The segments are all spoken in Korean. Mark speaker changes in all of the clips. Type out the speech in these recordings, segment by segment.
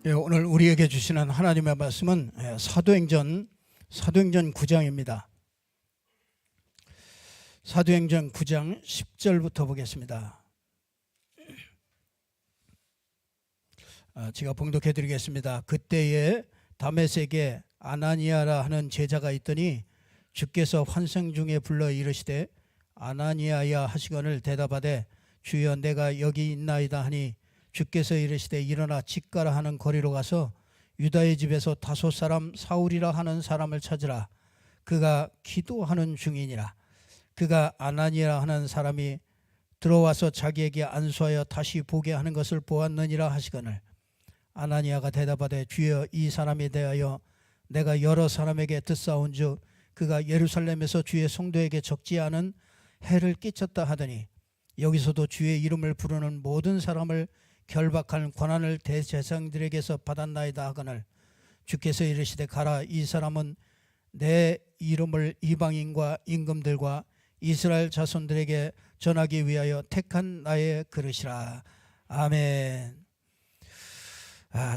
Speaker 1: 오늘 우리에게 주시는 하나님의 말씀은 사도행전 9장입니다. 사도행전 9장 10절부터 보겠습니다. 제가 봉독해 드리겠습니다. 그때에 다메섹에 아나니아라 하는 제자가 있더니 주께서 환상 중에 불러 이르시되 아나니아야 하시거늘 대답하되 주여 내가 여기 있나이다 하니 주께서 이르시되 일어나 집가라 하는 거리로 가서 유다의 집에서 다소 사람 사울이라 하는 사람을 찾으라. 그가 기도하는 중이니라. 그가 아나니아라 하는 사람이 들어와서 자기에게 안수하여 다시 보게 하는 것을 보았느니라 하시거늘 아나니아가 대답하되 주여 이 사람에 대하여 내가 여러 사람에게 듣사온즉 그가 예루살렘에서 주의 성도에게 적지 않은 해를 끼쳤다 하더니 여기서도 주의 이름을 부르는 모든 사람을 결박할 권한을 대제사장들에게서 받았나이다 하거늘 주께서 이르시되 가라. 이 사람은 내 이름을 이방인과 임금들과 이스라엘 자손들에게 전하기 위하여 택한 나의 그릇이라. 아멘.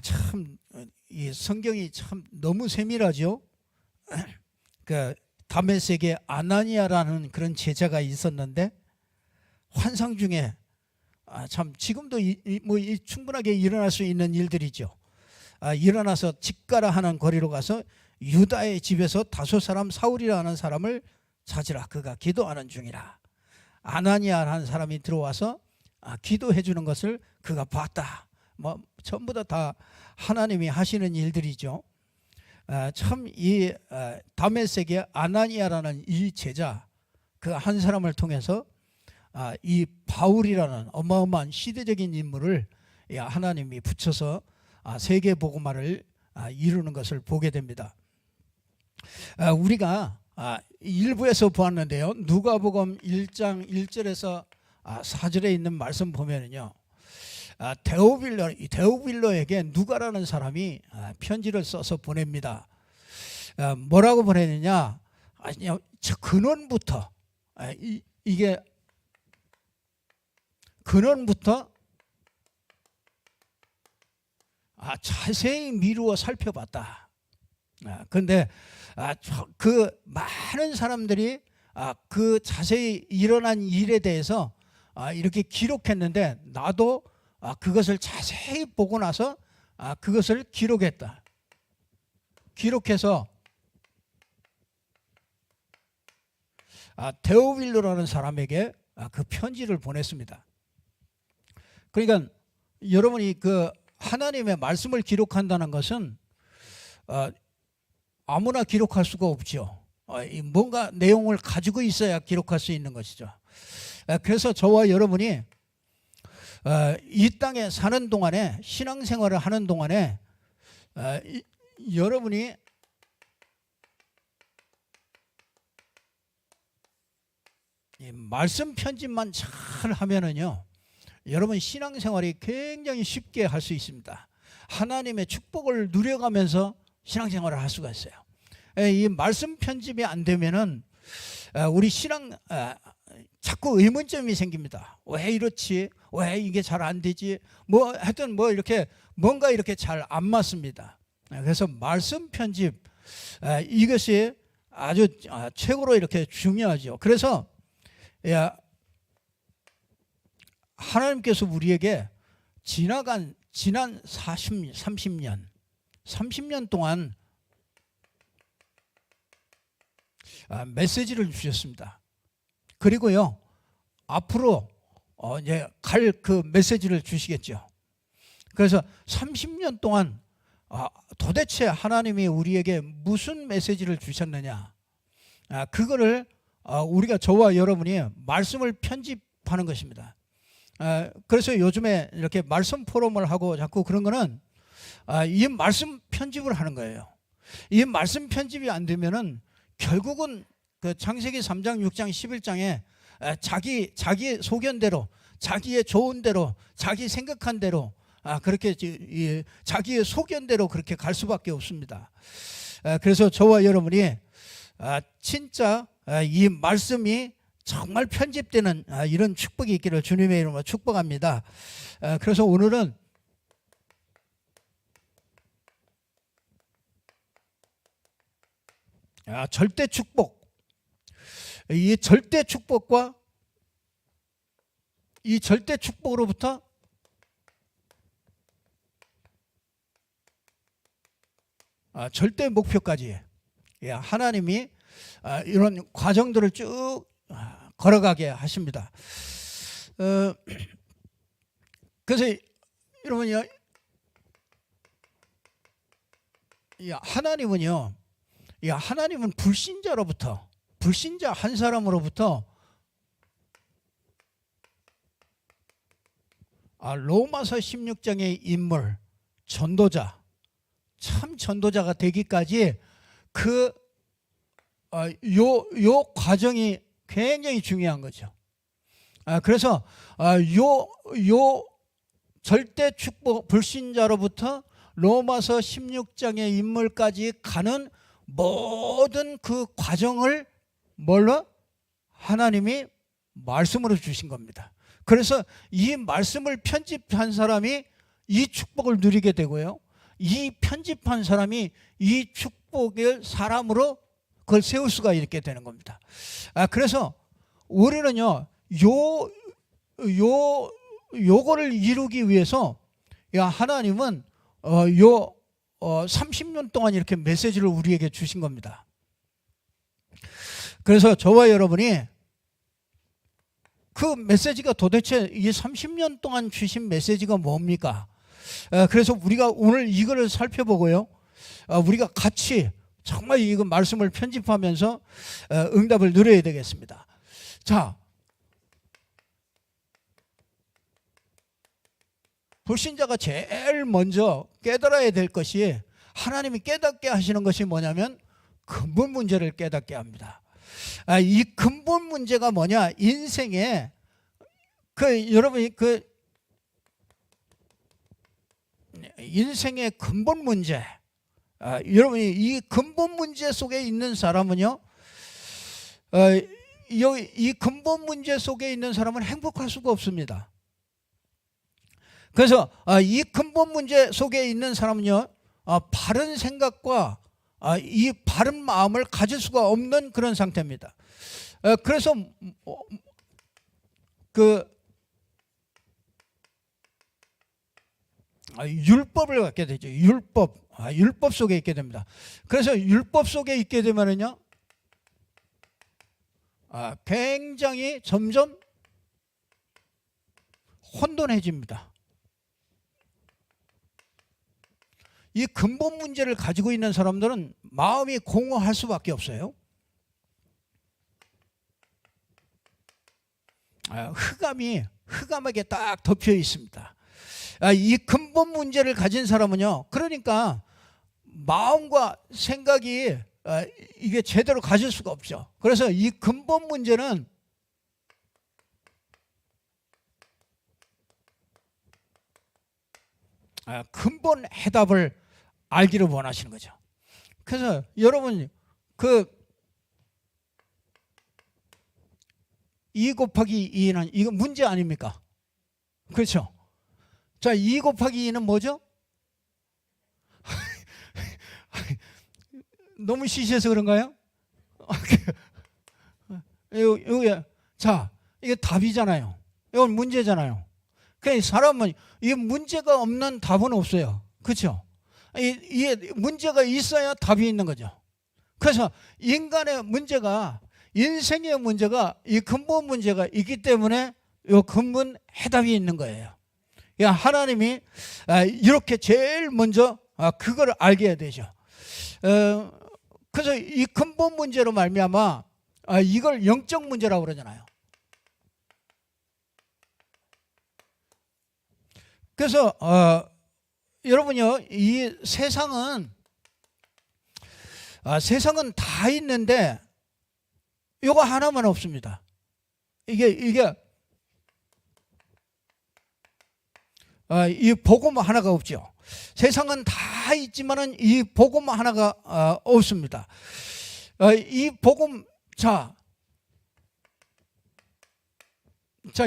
Speaker 1: 참 이 성경이 참 너무 세밀하죠. 그 다메섹에 아나니아라는 그런 제자가 있었는데 환상 중에 참 지금도 충분하게 일어날 수 있는 일들이죠. 일어나서 집가라 하는 거리로 가서 유다의 집에서 다소 사람 사울이라 하는 사람을 찾으라. 그가 기도하는 중이라. 아나니아라는 사람이 들어와서 기도해 주는 것을 그가 봤다. 전부 다 하나님이 하시는 일들이죠. 참 이 다메섹의 아나니아라는 이 제자 그 한 사람을 통해서 이 바울이라는 어마어마한 시대적인 인물을 하나님이 붙여서 세계 복음화를 이루는 것을 보게 됩니다. 우리가 일부에서 보았는데요. 누가복음 1장 1절에서 4절에 있는 말씀 보면은요. 데오빌로에게 누가라는 사람이 편지를 써서 보냅니다. 뭐라고 보내느냐? 근원부터 이게 근원부터 자세히 미루어 살펴봤다. 그런데 그 많은 사람들이 그 자세히 일어난 일에 대해서 이렇게 기록했는데 나도 그것을 자세히 보고 나서 그것을 기록했다. 기록해서 데오빌로라는 사람에게 그 편지를 보냈습니다. 그러니까 여러분이 그 하나님의 말씀을 기록한다는 것은 아무나 기록할 수가 없죠. 뭔가 내용을 가지고 있어야 기록할 수 있는 것이죠. 그래서 저와 여러분이 이 땅에 사는 동안에 신앙생활을 하는 동안에 여러분이 이 말씀 편집만 잘 하면은요. 여러분 신앙생활이 굉장히 쉽게 할 수 있습니다. 하나님의 축복을 누려가면서 신앙생활을 할 수가 있어요. 이 말씀 편집이 안 되면은 우리 신앙 자꾸 의문점이 생깁니다. 왜 이렇지? 왜 이게 잘 안 되지? 하여튼 이렇게 뭔가 이렇게 잘 안 맞습니다. 그래서 말씀 편집 이것이 아주 최고로 이렇게 중요하죠. 그래서 하나님께서 우리에게 지난 30년 동안 메시지를 주셨습니다. 그리고요 앞으로 이제 갈 그 메시지를 주시겠죠. 그래서 30년 동안 도대체 하나님이 우리에게 무슨 메시지를 주셨느냐 그거를 우리가 저와 여러분이 말씀을 편집하는 것입니다. 그래서 요즘에 이렇게 말씀 포럼을 하고 자꾸 그런 거는 이 말씀 편집을 하는 거예요. 이 말씀 편집이 안 되면은 결국은 그 창세기 3장 6장 11장에 자기 소견대로 자기의 좋은 대로 자기 생각한 대로 그렇게 자기의 소견대로 그렇게 갈 수밖에 없습니다. 그래서 저와 여러분이 진짜 이 말씀이 정말 편집되는 이런 축복이 있기를 주님의 이름으로 축복합니다. 그래서 오늘은 절대 축복. 이 절대 축복과 이 절대 축복으로부터 절대 목표까지 하나님이 이런 과정들을 쭉 걸어가게 하십니다. 그래서 여러분요, 하나님은 불신자 한 사람으로부터 로마서 16장의 인물, 전도자, 참 전도자가 되기까지 요 과정이 굉장히 중요한 거죠. 그래서 요 절대 축복 불신자로부터 로마서 16장의 인물까지 가는 모든 그 과정을 뭘로? 하나님이 말씀으로 주신 겁니다. 그래서 이 말씀을 편집한 사람이 이 축복을 누리게 되고요, 이 편집한 사람이 이 축복을 사람으로 그걸 세울 수가 있게 되는 겁니다. 그래서 우리는요, 요거를 이루기 위해서 하나님은 30년 동안 이렇게 메시지를 우리에게 주신 겁니다. 그래서 저와 여러분이 그 메시지가 도대체 이 30년 동안 주신 메시지가 뭡니까? 그래서 우리가 오늘 이거를 살펴보고요, 우리가 같이 정말 이거 말씀을 편집하면서 응답을 누려야 되겠습니다. 자, 불신자가 제일 먼저 깨달아야 될 것이, 하나님이 깨닫게 하시는 것이 뭐냐면 근본 문제를 깨닫게 합니다. 이 근본 문제가 뭐냐? 인생에 여러분이 인생의 근본 문제, 여러분이 이 근본 문제 속에 있는 사람은요, 이 근본 문제 속에 있는 사람은 행복할 수가 없습니다. 그래서 이 근본 문제 속에 있는 사람은요, 바른 생각과 이 바른 마음을 가질 수가 없는 그런 상태입니다. 그래서 율법을 갖게 되죠. 율법 속에 있게 됩니다. 그래서 율법 속에 있게 되면은요, 굉장히 점점 혼돈해집니다. 이 근본 문제를 가지고 있는 사람들은 마음이 공허할 수밖에 없어요. 흑암하게 딱 덮여 있습니다. 이 근본 문제를 가진 사람은요, 그러니까 마음과 생각이 이게 제대로 가질 수가 없죠. 그래서 이 근본 문제는 근본 해답을 알기를 원하시는 거죠. 그래서 여러분 2 곱하기 2는 이거 문제 아닙니까? 그렇죠? 자, 2 곱하기 2는 뭐죠? 너무 시시해서 그런가요? 자, 이게 답이잖아요. 이건 문제잖아요. 그러니까 사람은 이 문제가 없는 답은 없어요. 그렇죠? 이 문제가 있어야 답이 있는 거죠. 그래서 인간의 문제가, 인생의 문제가, 이 근본 문제가 있기 때문에 이 근본 해답이 있는 거예요. 하나님이 이렇게 제일 먼저 그걸 알게 해야 되죠. 그래서 이 근본 문제로 말미암아 이걸 영적 문제라고 그러잖아요. 그래서 여러분요, 이 세상은 다 있는데 이거 하나만 없습니다. 이게 이 복음 하나가 없죠. 세상은 다 있지만은 이 복음 하나가 없습니다. 이 복음,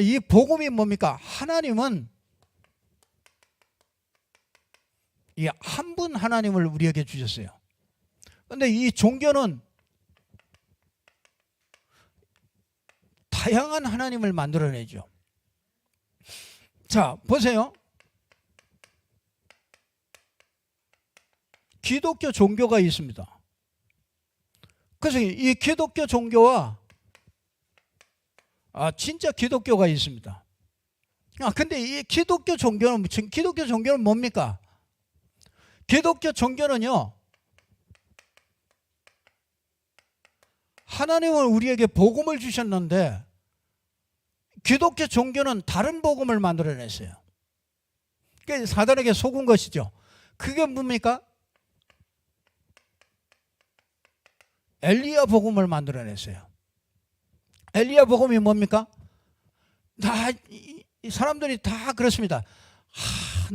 Speaker 1: 이 복음이 뭡니까? 하나님은 이 한 분 하나님을 우리에게 주셨어요. 그런데 이 종교는 다양한 하나님을 만들어내죠. 자, 보세요. 기독교 종교가 있습니다. 그래서 이 기독교 종교와 진짜 기독교가 있습니다. 근데 이 기독교 종교는 뭡니까? 기독교 종교는요, 하나님은 우리에게 복음을 주셨는데 기독교 종교는 다른 복음을 만들어냈어요. 그게 사단에게 속은 것이죠. 그게 뭡니까? 엘리야 복음을 만들어냈어요. 엘리야 복음이 뭡니까? 이 사람들이 다 그렇습니다.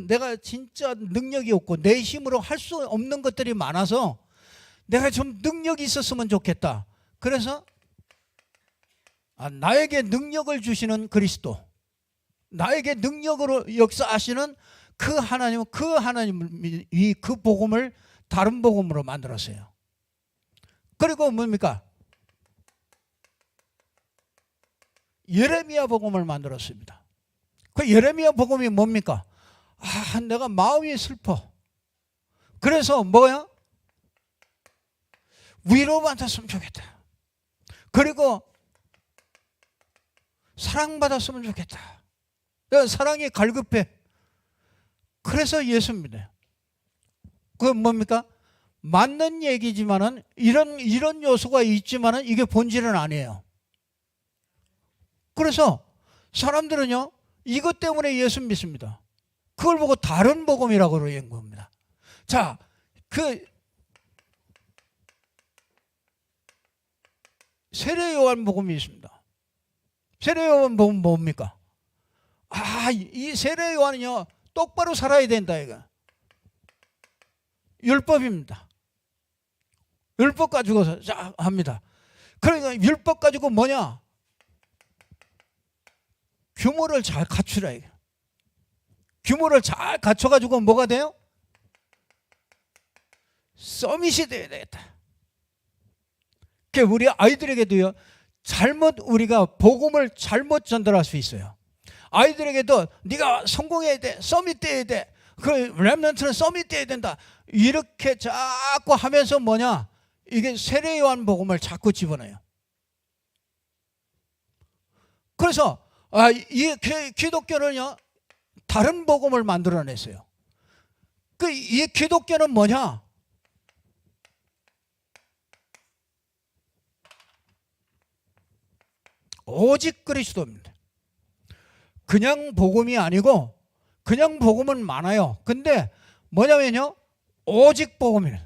Speaker 1: 내가 진짜 능력이 없고 내 힘으로 할 수 없는 것들이 많아서 내가 좀 능력이 있었으면 좋겠다. 그래서 나에게 능력을 주시는 그리스도, 나에게 능력으로 역사하시는 그 하나님이 그 복음을 다른 복음으로 만들었어요. 그리고 뭡니까? 예레미야 복음을 만들었습니다. 그 예레미야 복음이 뭡니까? 내가 마음이 슬퍼. 그래서 뭐야? 위로받았으면 좋겠다. 그리고 사랑받았으면 좋겠다. 내가 사랑이 갈급해. 그래서 예수입니다. 그건 뭡니까? 맞는 얘기지만은 이런 요소가 있지만은 이게 본질은 아니에요. 그래서 사람들은요, 이것 때문에 예수 믿습니다. 그걸 보고 다른 복음이라고 그러는 겁니다. 자, 세례 요한 복음이 있습니다. 세례 요한 복음 뭡니까? 이 세례 요한은요, 똑바로 살아야 된다, 이거. 율법입니다. 율법 가지고서 합니다. 그러니까 율법 가지고 뭐냐? 규모를 잘 갖추라, 이거. 규모를 잘 갖춰가지고 뭐가 돼요? 서밋이 돼야 되겠다. 우리 아이들에게도요, 우리가 복음을 잘못 전달할 수 있어요. 아이들에게도 네가 성공해야 돼, 서밋 돼야 돼, 그 렘넌트는 서밋 돼야 된다, 이렇게 자꾸 하면서 뭐냐, 이게 세례 요한 복음을 자꾸 집어넣어요. 그래서 이 기독교는요, 다른 복음을 만들어냈어요. 이 기독교는 뭐냐? 오직 그리스도입니다. 그냥 복음이 아니고, 그냥 복음은 많아요. 근데 뭐냐면요, 오직 복음이에요.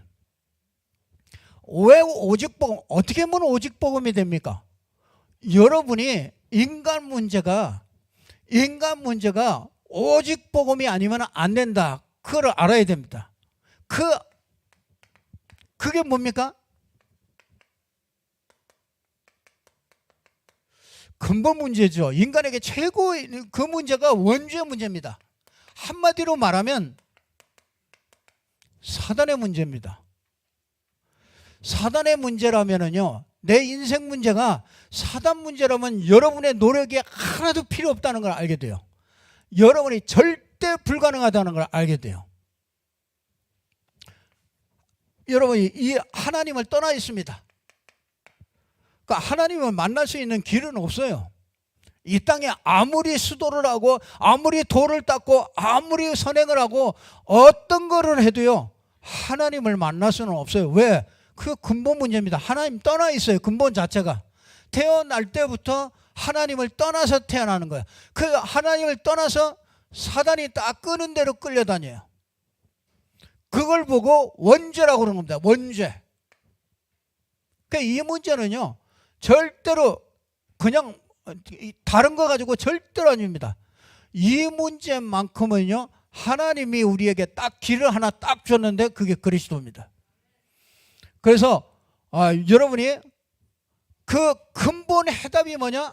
Speaker 1: 왜 오직 복음? 어떻게 하면 오직 복음이 됩니까? 여러분이 인간 문제가 오직 복음이 아니면 안 된다. 그걸 알아야 됩니다. 그게 뭡니까? 근본 문제죠. 인간에게 최고의 그 문제가 원죄 문제입니다. 한마디로 말하면 사단의 문제입니다. 사단의 문제라면은요, 내 인생 문제가 사단 문제라면 여러분의 노력이 하나도 필요 없다는 걸 알게 돼요. 여러분이 절대 불가능하다는 걸 알게 돼요. 여러분이 이 하나님을 떠나 있습니다. 그러니까 하나님을 만날 수 있는 길은 없어요. 이 땅에 아무리 수도를 하고 아무리 돌을 닦고 아무리 선행을 하고 어떤 거를 해도요, 하나님을 만날 수는 없어요. 왜? 그 근본 문제입니다. 하나님 떠나 있어요. 근본 자체가. 태어날 때부터 하나님을 떠나서 태어나는 거예요. 그 하나님을 떠나서 사단이 딱 끄는 대로 끌려다녀요. 그걸 보고 원죄라고 그러는 겁니다. 원죄. 그러니까 이 문제는요, 절대로 그냥 다른 거 가지고 절대로 아닙니다. 이 문제만큼은요, 하나님이 우리에게 딱 길을 하나 딱 줬는데 그게 그리스도입니다. 그래서 여러분이 그 근본의 해답이 뭐냐?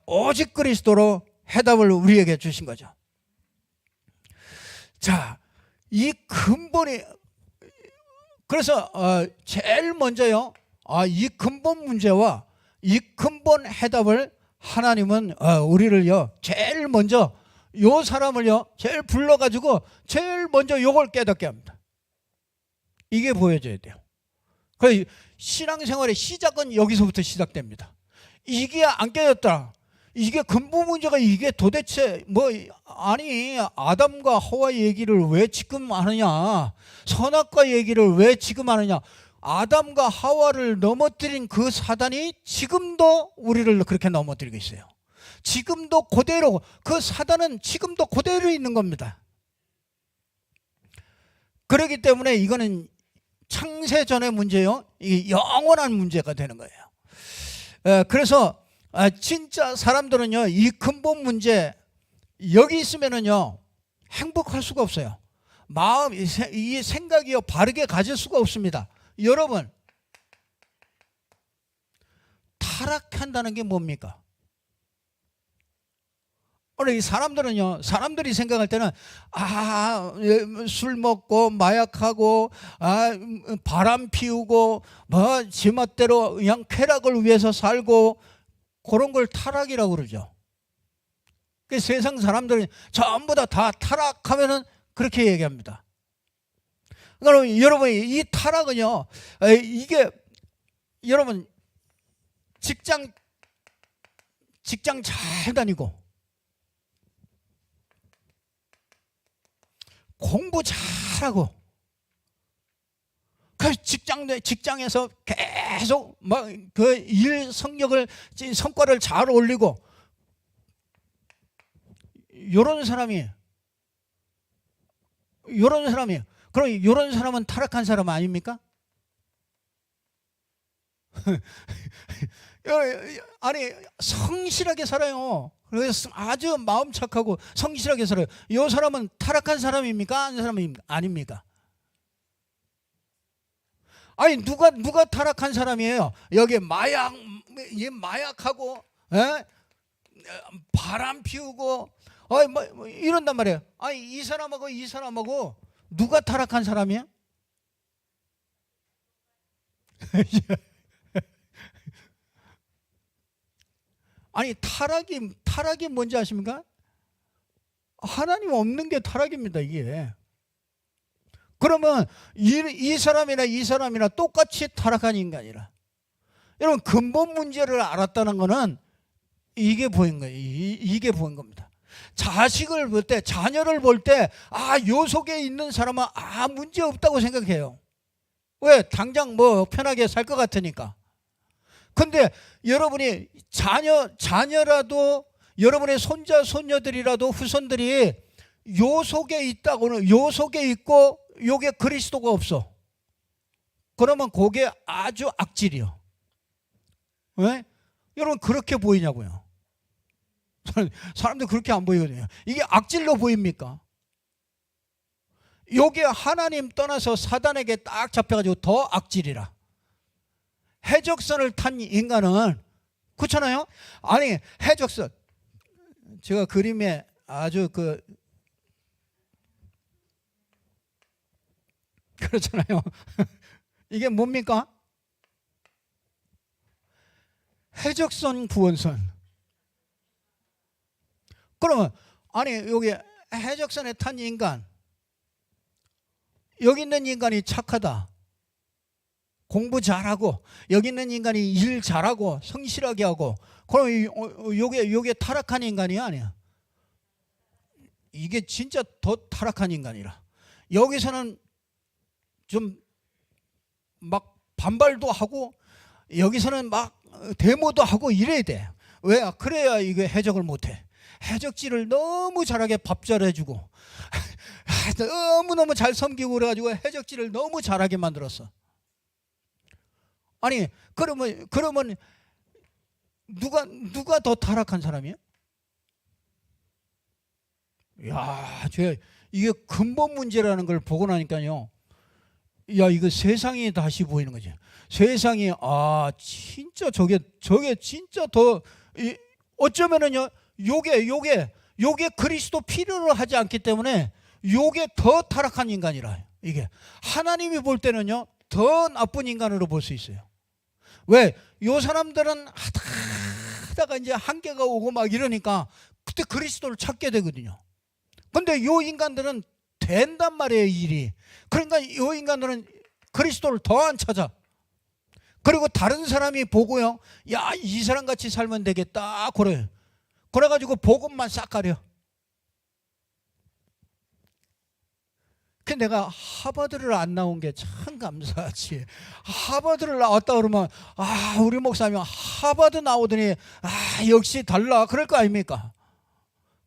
Speaker 1: 오직 그리스도로 해답을 우리에게 주신 거죠. 자, 이 근본이, 그래서 제일 먼저요, 이 근본 문제와 이 근본 해답을 하나님은 우리를요 제일 먼저 요 사람을요 제일 불러가지고 제일 먼저 요걸 깨닫게 합니다. 이게 보여져야 돼요. 그 신앙생활의 시작은 여기서부터 시작됩니다. 이게 안 깨졌다. 이게 근본 문제가 이게 도대체 아니 아담과 하와 얘기를 왜 지금 하느냐, 선악과 얘기를 왜 지금 하느냐. 아담과 하와를 넘어뜨린 그 사단이 지금도 우리를 그렇게 넘어뜨리고 있어요. 지금도 그대로 그 사단은 지금도 그대로 있는 겁니다. 그렇기 때문에 이거는 창세전의 문제요, 이 영원한 문제가 되는 거예요. 그래서 진짜 사람들은요 이 근본 문제 여기 있으면은요 행복할 수가 없어요. 마음 이 생각이요 바르게 가질 수가 없습니다. 여러분, 타락한다는 게 뭡니까? 오늘 이 사람들은요, 사람들이 생각할 때는 술 먹고 마약하고 바람 피우고 지 멋대로 그냥 쾌락을 위해서 살고 그런 걸 타락이라고 그러죠. 그 세상 사람들은 전부 다 타락하면은 그렇게 얘기합니다. 그럼 여러분 이 타락은요, 이게 여러분 직장 잘 다니고 공부 잘하고 그 직장에서 계속 막 그 일 성과를 잘 올리고 요런 사람이 그럼 이런 사람은 타락한 사람 아닙니까? 아니 성실하게 살아요. 그래서 아주 마음 착하고 성실하게 살아요. 이 사람은 타락한 사람입니까? 아닌 사람입니까? 아닙니까? 아니 누가 타락한 사람이에요? 여기 마약하고 바람 피우고 이런단 말이에요. 아니 이 사람하고 누가 타락한 사람이야? 아니 타락이 뭔지 아십니까? 하나님 없는 게 타락입니다, 이게. 그러면 이 사람이나 똑같이 타락한 인간이라. 여러분 근본 문제를 알았다는 거는 이게 보인 거예요. 이게 보인 겁니다. 자식을 볼 때, 자녀를 볼 때, 요 속에 있는 사람은 문제 없다고 생각해요. 왜? 당장 편하게 살 것 같으니까. 근데 여러분이 자녀라도, 여러분의 손자, 손녀들이라도, 후손들이 요 속에 있다고는, 요 속에 있고, 요게 그리스도가 없어. 그러면 그게 아주 악질이요. 왜? 여러분 그렇게 보이냐고요. 사람들 그렇게 안 보이거든요. 이게 악질로 보입니까? 요게 하나님 떠나서 사단에게 딱 잡혀가지고 더 악질이라. 해적선을 탄 인간은, 그렇잖아요? 아니 해적선, 제가 그림에 아주 그렇잖아요. 이게 뭡니까? 해적선 구원선. 그러면 아니 여기 해적선에 탄 인간, 여기 있는 인간이 착하다, 공부 잘하고, 여기 있는 인간이 일 잘하고 성실하게 하고, 그럼 요게 타락한 인간이 아니야. 이게 진짜 더 타락한 인간이라. 여기서는 좀 막 반발도 하고, 여기서는 막 데모도 하고 이래야 돼. 왜? 그래야 이게 해적을 못해. 해적질을 너무 잘하게 밥 잘해주고 너무너무 잘 섬기고 그래가지고 해적질을 너무 잘하게 만들었어. 아니 그러면 누가 더 타락한 사람이야? 야, 이게 근본 문제라는 걸 보고 나니까요, 야, 이거 세상이 다시 보이는 거지. 세상이 진짜 저게 진짜 더 어쩌면은요, 요게 그리스도 필요로 하지 않기 때문에 요게 더 타락한 인간이라. 이게 하나님이 볼 때는요 더 나쁜 인간으로 볼 수 있어요. 왜? 요 사람들은 하다가 이제 한계가 오고 막 이러니까 그때 그리스도를 찾게 되거든요. 근데 요 인간들은 된단 말이에요, 일이. 그러니까 요 인간들은 그리스도를 더 안 찾아. 그리고 다른 사람이 보고요, 야, 이 사람 같이 살면 되겠다 그래. 그래가지고 복음만 싹 가려. 그 내가 하버드를 안 나온 게 참 감사하지. 하버드를 나왔다 그러면 우리 목사님 하버드 나오더니 역시 달라 그럴 거 아닙니까?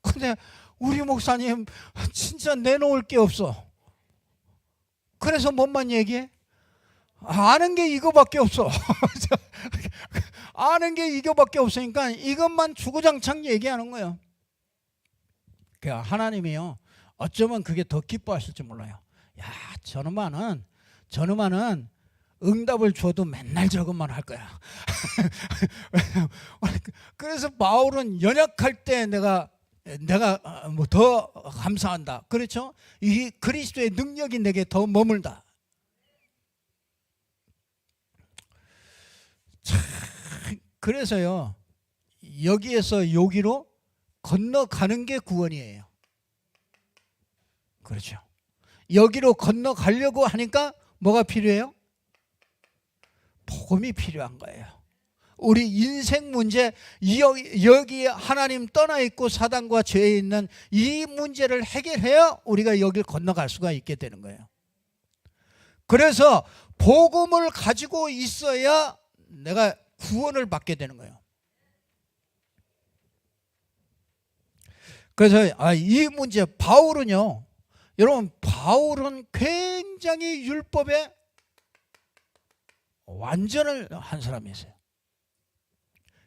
Speaker 1: 근데 우리 목사님 진짜 내놓을 게 없어. 그래서 뭔만 얘기해? 아는 게 이거밖에 없어. 아는 게 이거밖에 없으니까 이것만 주구장창 얘기하는 거예요. 그러니까 하나님이요, 어쩌면 그게 더 기뻐하실지 몰라요. 야, 저놈아는 응답을 줘도 맨날 저것만 할 거야. 그래서 바울은 연약할 때 내가 뭐 더 감사한다. 그렇죠? 이 그리스도의 능력이 내게 더 머물다. 그래서요, 여기에서 여기로 건너가는 게 구원이에요. 그렇죠? 여기로 건너가려고 하니까 뭐가 필요해요? 복음이 필요한 거예요. 우리 인생 문제, 여기 하나님 떠나 있고 사단과 죄에 있는 이 문제를 해결해야 우리가 여길 건너갈 수가 있게 되는 거예요. 그래서 복음을 가지고 있어야 내가 구원을 받게 되는 거예요. 그래서 이 문제, 바울은요, 여러분, 바울은 굉장히 율법에 완전을 한 사람이었어요.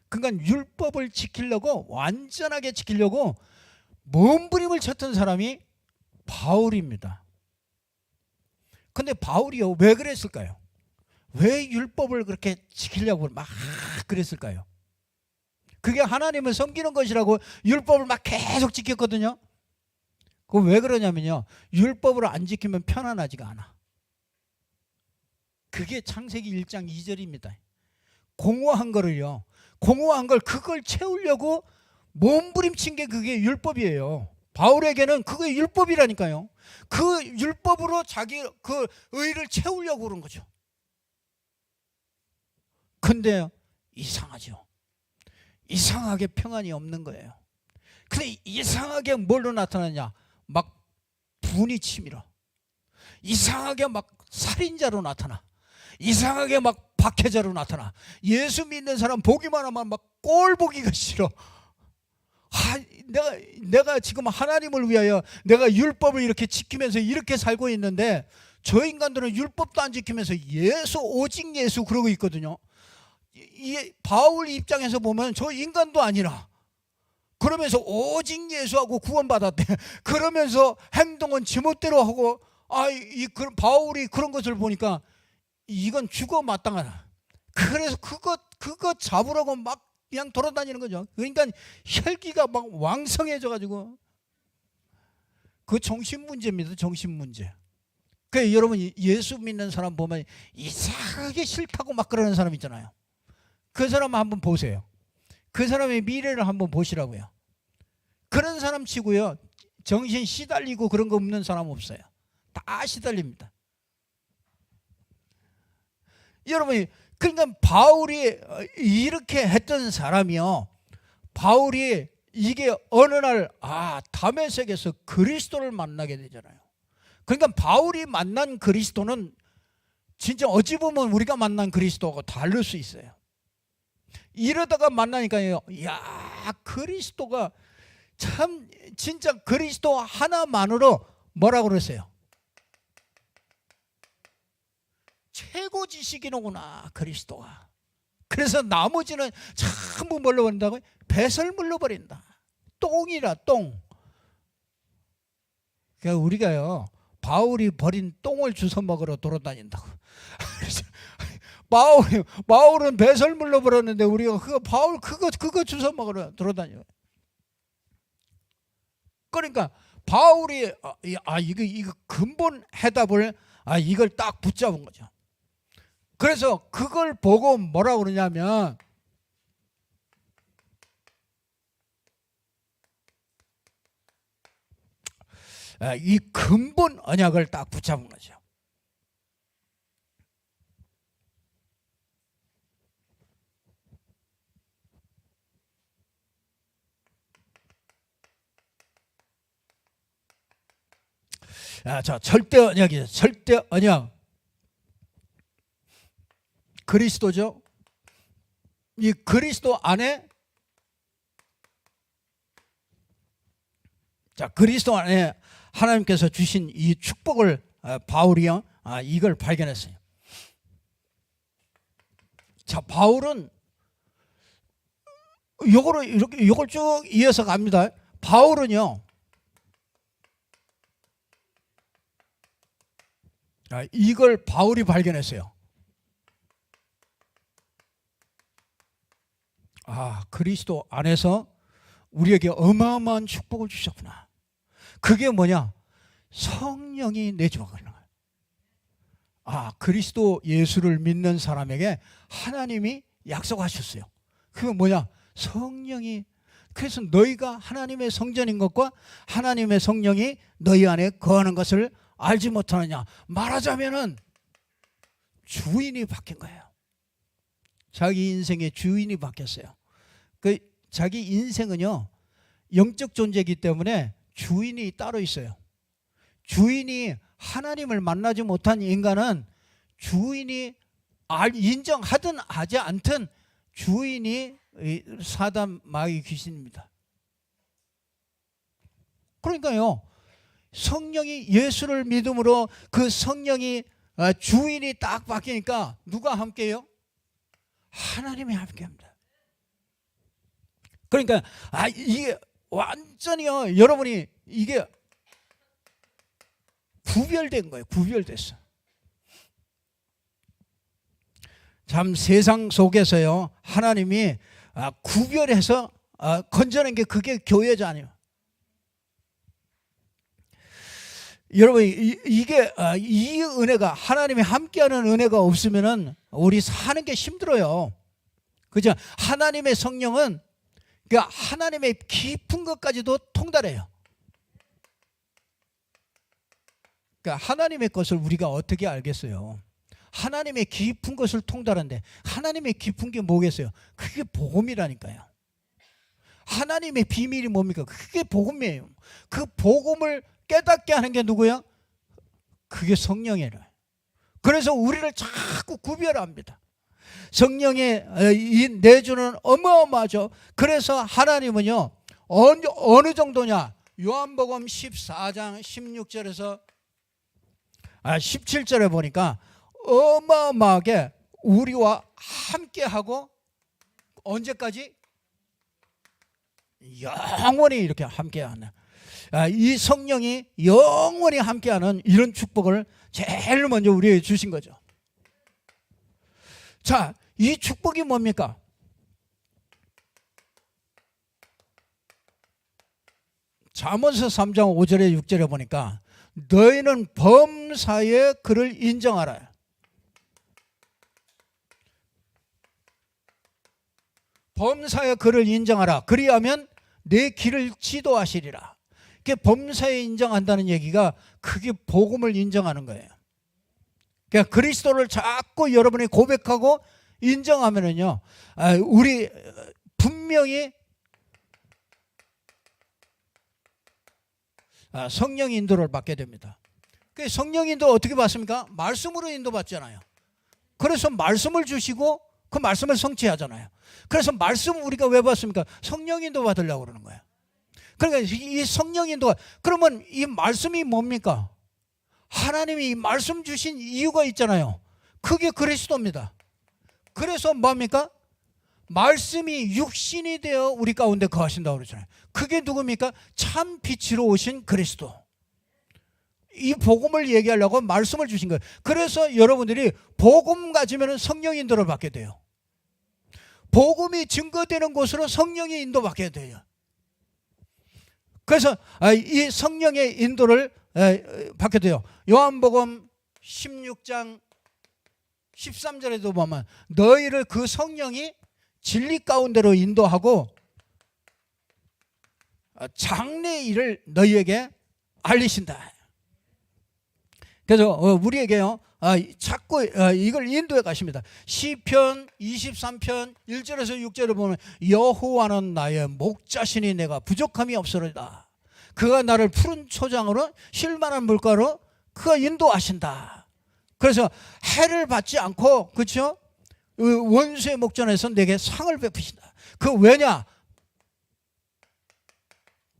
Speaker 1: 그러니까 율법을 지키려고, 완전하게 지키려고 몸부림을 쳤던 사람이 바울입니다. 근데 바울이요, 왜 그랬을까요? 왜 율법을 그렇게 지키려고 막 그랬을까요? 그게 하나님을 섬기는 것이라고 율법을 막 계속 지켰거든요. 그거 왜 그러냐면요, 율법을 안 지키면 편안하지가 않아. 그게 창세기 1장 2절입니다. 공허한 걸 그걸 채우려고 몸부림친 게 그게 율법이에요. 바울에게는 그게 율법이라니까요. 그 율법으로 자기 그 의를 채우려고 그런 거죠. 근데 이상하죠. 이상하게 평안이 없는 거예요. 근데 이상하게 뭘로 나타나냐? 막 분이 치밀어. 이상하게 막 살인자로 나타나. 이상하게 막 박해자로 나타나. 예수 믿는 사람 보기만 하면 막 꼴 보기가 싫어. 내가 지금 하나님을 위하여 내가 율법을 이렇게 지키면서 이렇게 살고 있는데 저 인간들은 율법도 안 지키면서 오직 예수 그러고 있거든요. 이 바울 입장에서 보면 저 인간도 아니라 그러면서 오직 예수하고 구원받았대. 그러면서 행동은 지멋대로 하고 바울이 그런 것을 보니까 이건 죽어 마땅하다. 그래서 그거 잡으라고 막 그냥 돌아다니는 거죠. 그러니까 혈기가 막 왕성해져 가지고 그 정신 문제입니다. 정신 문제. 그러니까 여러분 예수 믿는 사람 보면 이상하게 싫다고 막 그러는 사람 있잖아요. 그 사람 한번 보세요. 그 사람의 미래를 한번 보시라고요. 그런 사람 치고요, 정신 시달리고 그런 거 없는 사람 없어요. 다 시달립니다. 여러분이 그러니까 바울이 이렇게 했던 사람이요, 바울이 이게 어느 날 다메섹에서 그리스도를 만나게 되잖아요. 그러니까 바울이 만난 그리스도는 진짜 어찌 보면 우리가 만난 그리스도하고 다를 수 있어요. 이러다가 만나니까요, 야, 그리스도가 참 진짜 그리스도 하나만으로 뭐라고 그랬어요? 최고 지식이로구나, 그리스도가. 그래서 나머지는 전부 뭘로 버린다고요? 배설물로 버린다. 똥이라, 똥. 그러니까 우리가요, 바울이 버린 똥을 주워 먹으러 돌아다닌다고. 바울은 배설물로 버렸는데 우리가 바울 그거 주워 먹으러 돌아다녀요. 그러니까 바울이 이거 근본 해답을 이걸 딱 붙잡은 거죠. 그래서 그걸 보고 뭐라고 그러냐면 이 근본 언약을 딱 붙잡은 거죠. 자, 절대 언약이죠. 절대 언약. 그리스도죠. 이 그리스도 안에, 자, 그리스도 안에 하나님께서 주신 이 축복을 바울이요, 이걸 발견했어요. 자, 바울은 이걸 쭉 이어서 갑니다. 바울은요, 이걸 바울이 발견했어요. 그리스도 안에서 우리에게 어마어마한 축복을 주셨구나. 그게 뭐냐? 성령이 내주어가는 거예요. 그리스도 예수를 믿는 사람에게 하나님이 약속하셨어요. 그게 뭐냐? 성령이. 그래서 너희가 하나님의 성전인 것과 하나님의 성령이 너희 안에 거하는 것을 알지 못하느냐. 말하자면은 주인이 바뀐 거예요. 자기 인생의 주인이 바뀌었어요. 그 자기 인생은요, 영적 존재이기 때문에 주인이 따로 있어요. 주인이 하나님을 만나지 못한 인간은 주인이 인정하든 하지 않든 주인이 사단 마귀 귀신입니다. 그러니까요, 성령이 예수를 믿음으로 그 성령이 주인이 딱 바뀌니까 누가 함께해요? 하나님이 함께합니다. 그러니까 이게 완전히요, 여러분이 이게 구별된 거예요. 구별됐어. 참 세상 속에서요, 하나님이 구별해서 건져낸 게 그게 교회자 아니에요. 여러분, 이게 이 은혜가, 하나님이 함께하는 은혜가 없으면은 우리 사는 게 힘들어요. 그죠? 하나님의 성령은 그러니까 하나님의 깊은 것까지도 통달해요. 그러니까 하나님의 것을 우리가 어떻게 알겠어요? 하나님의 깊은 것을 통달한데, 하나님의 깊은 게 뭐겠어요? 그게 복음이라니까요. 하나님의 비밀이 뭡니까? 그게 복음이에요. 그 복음을 깨닫게 하는 게 누구야? 그게 성령이에요. 그래서 우리를 자꾸 구별합니다. 성령의 내주는 어마어마하죠. 그래서 하나님은요, 어느 정도냐? 요한복음 14장 16절에서 17절에 보니까 어마어마하게 우리와 함께하고, 언제까지? 영원히 이렇게 함께하는, 이 성령이 영원히 함께하는 이런 축복을 제일 먼저 우리에게 주신 거죠. 자, 이 축복이 뭡니까? 잠언서 3장 5절에 6절에 보니까 너희는 범사에 그를 인정하라. 범사에 그를 인정하라. 그리하면 내 길을 지도하시리라. 그게 범사에 인정한다는 얘기가 그게 복음을 인정하는 거예요. 그러니까 그리스도를 자꾸 여러분이 고백하고 인정하면은요, 우리 분명히 성령 인도를 받게 됩니다. 그 성령 인도 어떻게 받습니까? 말씀으로 인도받잖아요. 그래서 말씀을 주시고 그 말씀을 성취하잖아요. 그래서 말씀 우리가 왜 받습니까? 성령 인도 받으려고 그러는 거예요. 그러니까 이 성령 인도가, 그러면 이 말씀이 뭡니까? 하나님이 이 말씀 주신 이유가 있잖아요. 그게 그리스도입니다. 그래서 뭡니까? 말씀이 육신이 되어 우리 가운데 거하신다고 그러잖아요. 그게 누굽니까? 참 빛으로 오신 그리스도. 이 복음을 얘기하려고 말씀을 주신 거예요. 그래서 여러분들이 복음 가지면 성령 인도를 받게 돼요. 복음이 증거되는 곳으로 성령의 인도받게 돼요. 그래서 이 성령의 인도를 받게 돼요. 요한복음 16장 13절에도 보면 너희를 그 성령이 진리 가운데로 인도하고 장래의 일을 너희에게 알리신다. 그래서 우리에게요 자꾸 이걸 인도해 가십니다. 시편 23편 1절에서 6절을 보면 여호와는 나의 목자시니 내가 부족함이 없으리다. 그가 나를 푸른 초장으로 쉴만한 물가로 그가 인도하신다. 그래서 해를 받지 않고 그렇죠? 원수의 목전에서 내게 상을 베푸신다. 그 왜냐?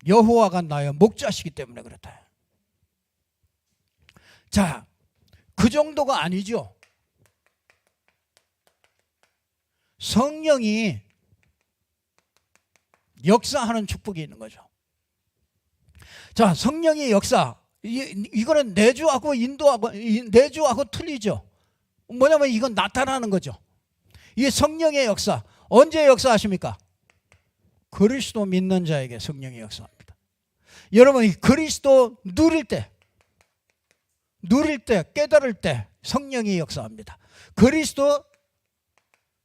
Speaker 1: 여호와가 나의 목자시기 때문에 그렇다. 자, 그 정도가 아니죠. 성령이 역사하는 축복이 있는 거죠. 자, 성령의 역사, 이거는 내주하고 인도하고 내주하고 틀리죠. 뭐냐면 이건 나타나는 거죠. 이 성령의 역사 언제 역사하십니까? 그리스도 믿는 자에게 성령의 역사합니다. 여러분 그리스도 누릴 때 깨달을 때 성령이 역사합니다. 그리스도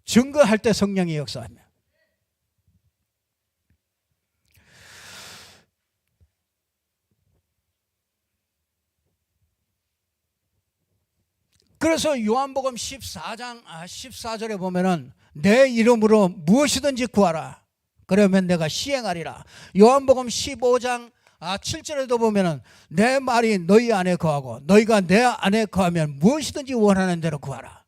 Speaker 1: 증거할 때 성령이 역사합니다. 그래서 요한복음 14장 14절에 보면은 내 이름으로 무엇이든지 구하라. 그러면 내가 시행하리라. 요한복음 15장 7절에도 보면은 내 말이 너희 안에 거하고 너희가 내 안에 거하면 무엇이든지 원하는 대로 구하라.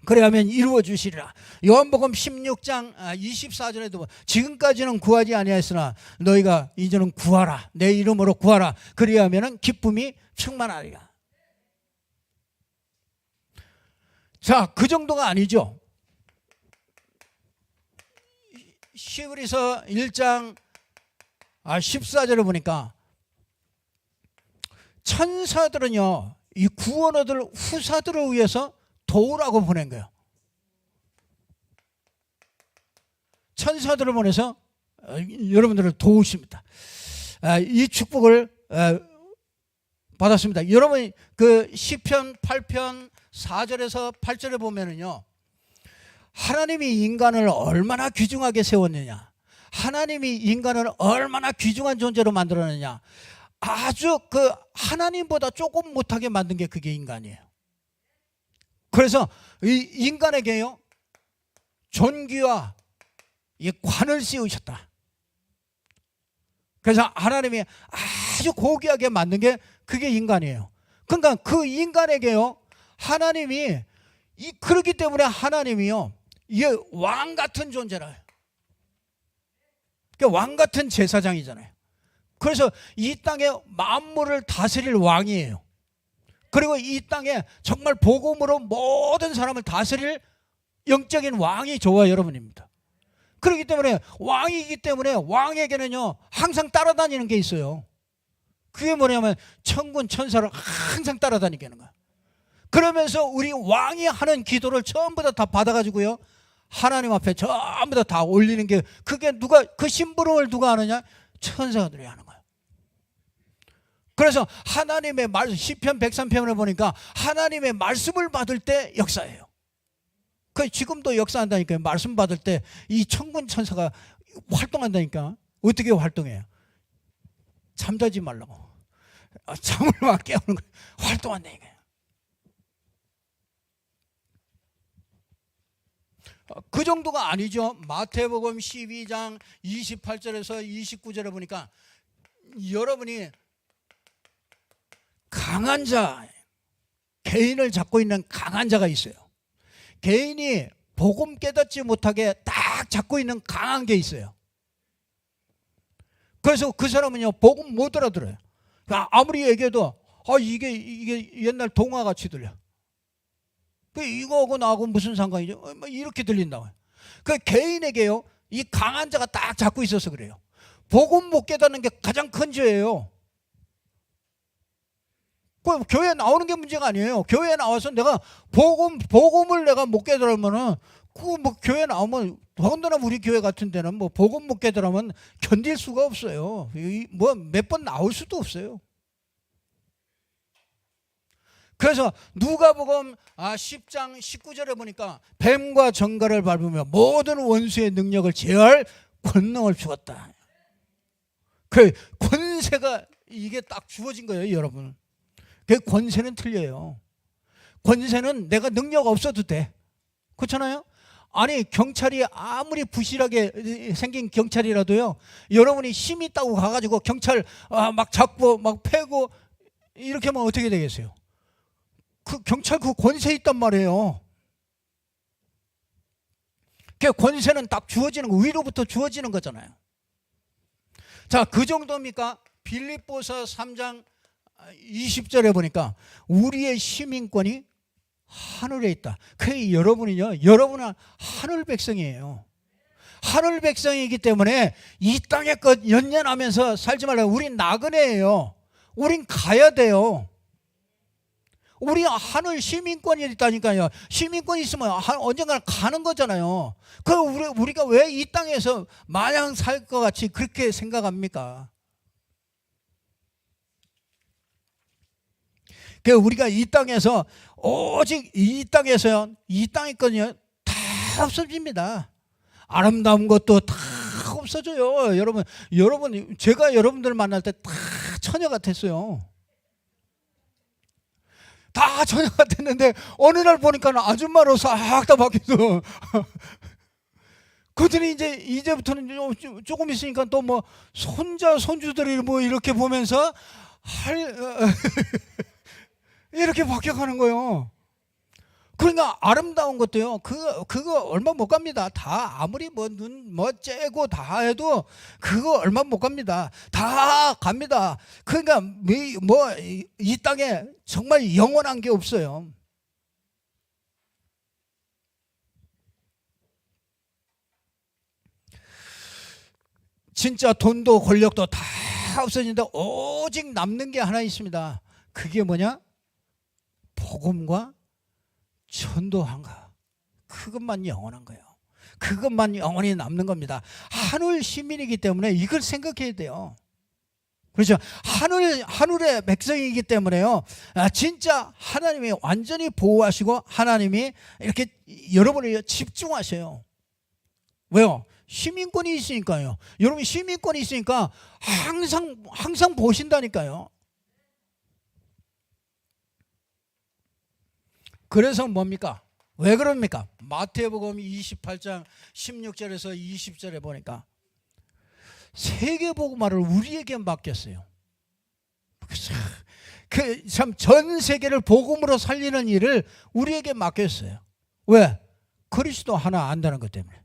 Speaker 1: 그래야면 이루어 주시리라. 요한복음 16장 24절에도 지금까지는 구하지 아니하였으나 너희가 이제는 구하라. 내 이름으로 구하라. 그래야면 기쁨이 충만하리라. 자, 그 정도가 아니죠. 히브리서 1장 14절을 보니까 천사들은요 이 구원 얻을 후사들을 위해서 도우라고 보낸 거예요. 천사들을 보내서 여러분들을 도우십니다. 이 축복을 받았습니다. 여러분 그 시편 8편 4절에서 8절에 보면은요 하나님이 인간을 얼마나 귀중하게 세웠느냐, 하나님이 인간을 얼마나 귀중한 존재로 만들었느냐, 아주 그 하나님보다 조금 못하게 만든 게 그게 인간이에요. 그래서 이 인간에게요 존귀와 이 관을 씌우셨다. 그래서 하나님이 아주 고귀하게 만든 게 그게 인간이에요. 그러니까 그 인간에게요 하나님이 그렇기 때문에 하나님이요 이게 왕 같은 존재라. 그러니까 왕 같은 제사장이잖아요. 그래서 이 땅에 만물을 다스릴 왕이에요. 그리고 이 땅에 정말 복음으로 모든 사람을 다스릴 영적인 왕이 저와 여러분입니다. 그렇기 때문에 왕이기 때문에 왕에게는요 항상 따라다니는 게 있어요. 그게 뭐냐면 천군 천사를 항상 따라다니게 하는 거야. 그러면서 우리 왕이 하는 기도를 전부 다 받아가지고요 하나님 앞에 전부 다 올리는 게 그게 누가 그 심부름을 누가 하느냐? 천사들이 하는 거예요. 그래서 하나님의 말씀 시편 103편을 보니까 하나님의 말씀을 받을 때 역사해요. 그 지금도 역사한다니까요. 말씀 받을 때 이 천군 천사가 활동한다니까. 어떻게 활동해요? 잠자지 말라고 잠을 막 깨우는 거예요. 활동한다니까요. 그 정도가 아니죠. 마태복음 12장 28절에서 29절에 보니까 여러분이 강한 자, 개인을 잡고 있는 강한 자가 있어요. 개인이 복음 깨닫지 못하게 딱 잡고 있는 강한 게 있어요. 그래서 그 사람은요 복음 못 알아들어요. 아무리 얘기해도 이게 옛날 동화같이 들려. 이거하고 나하고 무슨 상관이죠? 이렇게 들린다고요. 그 개인에게요 이 강한 자가 딱 잡고 있어서 그래요. 복음 못 깨닫는 게 가장 큰 죄예요. 그 교회 나오는 게 문제가 아니에요. 교회에 나와서 내가 복음을 내가 못 깨달으면은 그 뭐 교회 나오면 더군다나 우리 교회 같은 데는 뭐 복음 못 깨달으면 견딜 수가 없어요. 뭐 몇 번 나올 수도 없어요. 그래서 누가복음 10장 19절에 보니까 뱀과 정갈을 밟으며 모든 원수의 능력을 제할 권능을 주었다. 그 권세가 이게 딱 주어진 거예요, 여러분. 그 권세는 틀려요. 권세는 내가 능력 없어도 돼. 그렇잖아요? 아니 경찰이 아무리 부실하게 생긴 경찰이라도요, 여러분이 힘 있다고 가가지고 경찰 막 잡고 막 패고 이렇게 하면 어떻게 되겠어요? 그 경찰 그 권세 있단 말이에요. 그 권세는 딱 주어지는 거, 위로부터 주어지는 거잖아요. 자, 그 정도입니까? 빌립보서 3장 20절에 보니까 우리의 시민권이 하늘에 있다. 그 여러분은요, 여러분은 하늘 백성이에요. 하늘 백성이기 때문에 이 땅의 것 연연하면서 살지 말라고. 우린 나그네예요. 우린 가야 돼요. 우리 하늘 시민권이 있다니까요. 시민권이 있으면 언젠가 가는 거잖아요. 그 우리가 왜 이 땅에서 마냥 살 것 같이 그렇게 생각합니까? 그 우리가 이 땅에서 오직 이 땅에서요, 이 땅의 거는요 다 없어집니다. 아름다운 것도 다 없어져요. 여러분 제가 여러분들 만날 때 다 처녀 같았어요. 다 처녀 같았는데 어느 날 보니까 아줌마로 싹 다 바뀌어서 그들이 이제부터는 조금 있으니까 또 뭐 손자 손주들이 뭐 이렇게 보면서 이렇게 바뀌어가는 거예요. 그러니까 아름다운 것도요, 그거 얼마 못 갑니다. 다 아무리 뭐 눈 뭐 째고 다 해도 그거 얼마 못 갑니다. 다 갑니다. 그러니까 뭐 이 땅에 정말 영원한 게 없어요. 진짜 돈도 권력도 다 없어진다. 오직 남는 게 하나 있습니다. 그게 뭐냐? 복음과 전도한가. 그것만 영원한 거예요. 그것만 영원히 남는 겁니다. 하늘 시민이기 때문에 이걸 생각해야 돼요. 그렇죠? 하늘의 백성이기 때문에요, 진짜 하나님이 완전히 보호하시고 하나님이 이렇게 여러분을 집중하셔요. 왜요? 시민권이 있으니까요. 여러분 시민권이 있으니까 항상 보신다니까요. 그래서 뭡니까? 왜 그럽니까? 마태복음 28장 16절에서 20절에 보니까 세계복음화를 우리에게 맡겼어요. 참 전 세계를 복음으로 살리는 일을 우리에게 맡겼어요. 왜? 그리스도 하나 안다는 것 때문에.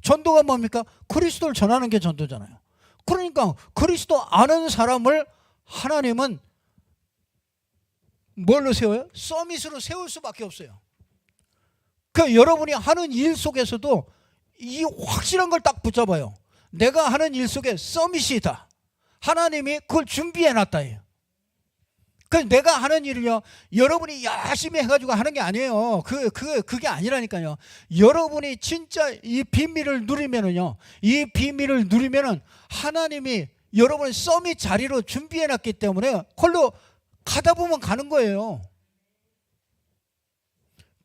Speaker 1: 전도가 뭡니까? 그리스도를 전하는 게 전도잖아요. 그러니까 그리스도 아는 사람을 하나님은 뭘로 세워요? 서밋으로 세울 수밖에 없어요. 그 여러분이 하는 일 속에서도 이 확실한 걸 딱 붙잡아요. 내가 하는 일 속에 서밋이 있다. 하나님이 그걸 준비해놨다. 그 내가 하는 일을요, 여러분이 열심히 해가지고 하는 게 아니에요. 그게 아니라니까요. 여러분이 진짜 이 비밀을 누리면은요, 이 비밀을 누리면은 하나님이 여러분의 서밋 자리로 준비해놨기 때문에 그걸로 가다 보면 가는 거예요.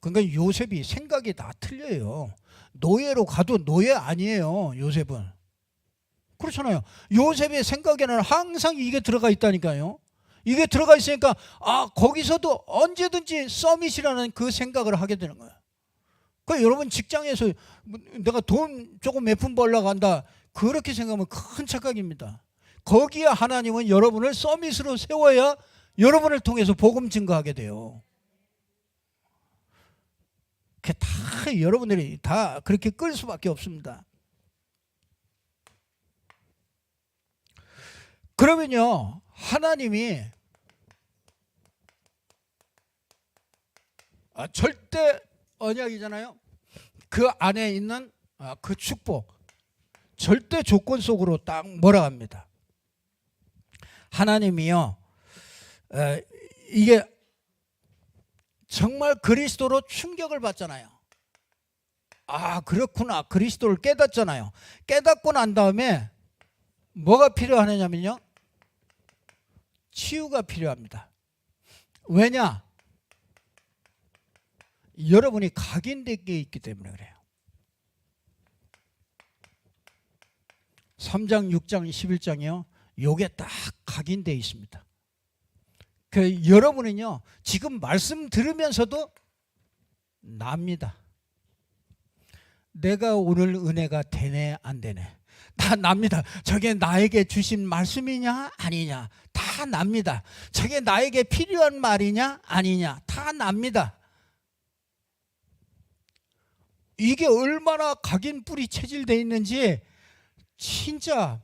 Speaker 1: 그러니까 요셉이 생각이 다 틀려요. 노예로 가도 노예 아니에요, 요셉은. 그렇잖아요. 요셉의 생각에는 항상 이게 들어가 있다니까요. 이게 들어가 있으니까 거기서도 언제든지 서밋이라는 그 생각을 하게 되는 거예요. 그러니까 여러분 직장에서 내가 돈 조금 몇 푼 벌려고 한다, 그렇게 생각하면 큰 착각입니다. 거기에 하나님은 여러분을 서밋으로 세워야 여러분을 통해서 복음 증거하게 돼요. 그게 다 여러분들이 다 그렇게 끌 수밖에 없습니다. 그러면요, 하나님이 절대 언약이잖아요. 그 안에 있는 그 축복, 절대 조건 속으로 딱 몰아갑니다. 하나님이요, 이게 정말 그리스도로 충격을 받잖아요. 그렇구나. 그리스도를 깨닫잖아요. 깨닫고 난 다음에 뭐가 필요하냐면요, 치유가 필요합니다. 왜냐? 여러분이 각인된 게 있기 때문에 그래요. 3장, 6장, 11장이요. 요게 딱 각인되어 있습니다. 그 여러분은요. 지금 말씀 들으면서도 납니다. 내가 오늘 은혜가 되네 안 되네. 다 납니다. 저게 나에게 주신 말씀이냐 아니냐 다 납니다. 저게 나에게 필요한 말이냐 아니냐 다 납니다. 이게 얼마나 각인 뿌리 체질되어 있는지 진짜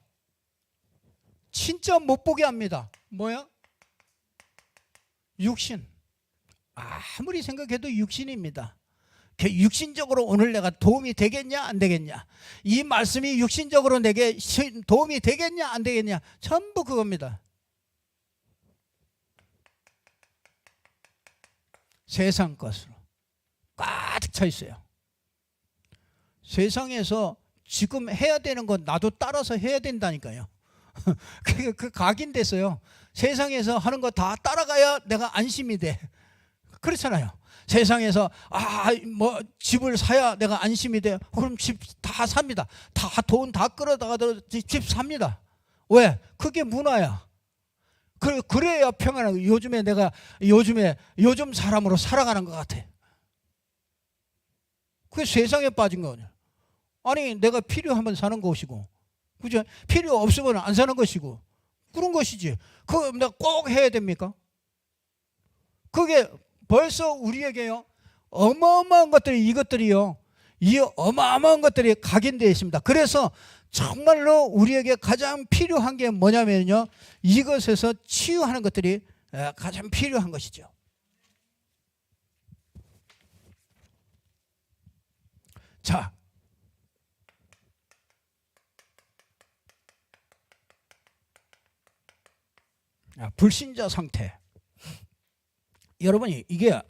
Speaker 1: 못 보게 합니다. 뭐야? 육신. 아무리 생각해도 육신입니다. 육신적으로 오늘 내가 도움이 되겠냐 안 되겠냐, 이 말씀이 육신적으로 내게 도움이 되겠냐 안 되겠냐, 전부 그겁니다. 세상 것으로 가득 차 있어요. 세상에서 지금 해야 되는 건 나도 따라서 해야 된다니까요. 그 각인됐어요. 세상에서 하는 거 다 따라가야 내가 안심이 돼. 그렇잖아요. 세상에서 뭐 집을 사야 내가 안심이 돼. 그럼 집 다 삽니다. 다 돈 다 끌어다가 집 삽니다. 왜? 그게 문화야. 그래야 평안하고 요즘 사람으로 살아가는 것 같아. 그게 세상에 빠진 거냐. 아니 내가 필요하면 사는 것이고, 그죠? 필요 없으면 안 사는 것이고, 그런 것이지. 그거 내가 꼭 해야 됩니까? 그게 벌써 우리에게요 어마어마한 것들이, 이것들이요, 이 어마어마한 것들이 각인되어 있습니다. 그래서 정말로 우리에게 가장 필요한 게 뭐냐면요, 이것에서 치유하는 것들이 가장 필요한 것이죠. 자, 불신자 상태. 여러분이 이게